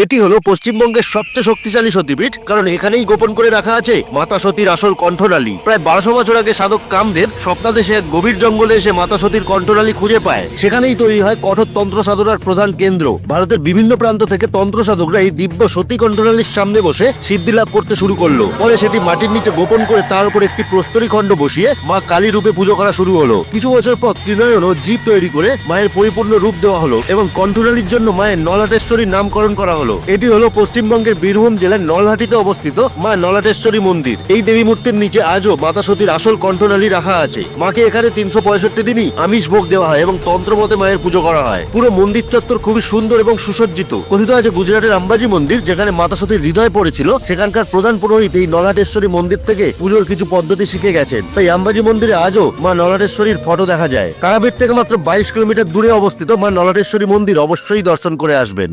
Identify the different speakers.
Speaker 1: এটি হলো পশ্চিমবঙ্গের সবচেয়ে শক্তিশালী সতীপীঠ, কারণ এখানেই গোপন করে রাখা আছে মাতা সতীর আসল কণ্ঠনালী। প্রায় 1200 বছর আগে সাধক কামদেব স্বপ্নাদেশে এক গভীর জঙ্গলে এসে মাতা সতীর কণ্ঠনালী খুঁজে পায়। সেখানেই তৈরি হয় কঠোর তন্ত্র সাধনার প্রধান কেন্দ্র। ভারতের বিভিন্ন প্রান্ত থেকে তন্ত্র সাধকরা এই দিব্য সতী কণ্ঠনালীর সামনে বসে সিদ্ধি লাভ করতে শুরু করলো। পরে সেটি মাটির নিচে গোপন করে তার উপর একটি প্রস্তরী খণ্ড বসিয়ে মা কালী রূপে পুজো করা শুরু হলো। কিছু বছর পর ত্রিনয়ন ও জীব তৈরি করে মায়ের পরিপূর্ণ রূপ দেওয়া হলো এবং কণ্ঠনালীর জন্য মায়ের নলাটেশ্বরীর নামকরণ করা হলো। এটি হলো পশ্চিমবঙ্গের বীরভূম জেলার নলহাটিতে অবস্থিত মা নলাটেশ্বরী মন্দির। এই দেবী মূর্তির নিচে আজও মাতা সতীর আসল কণ্ঠনালী রাখা আছে। মাকে এখানে 365 দিনই আমিষ ভোগ দেওয়া হয় এবং তন্ত্রমতে মায়ের পুজো করা হয়। পুরো মন্দির চত্বর খুবই সুন্দর এবং সুসজ্জিত। কথিত আছে গুজরাটের আম্বাজি মন্দির, যেখানে মাতা সতীর হৃদয় পড়েছিল, সেখানকার প্রধান পুরোহিত এই নলাটেশ্বরী মন্দির থেকে পুজোর কিছু পদ্ধতি শিখে গেছেন। তাই আম্বাজি মন্দিরে আজও মা নলাটেশ্বরীর ফটো দেখা যায়। তারাপীঠ থেকে মাত্র 22 কিলোমিটার দূরে অবস্থিত মা নলাটেশ্বরী মন্দির অবশ্যই দর্শন করে আসবেন।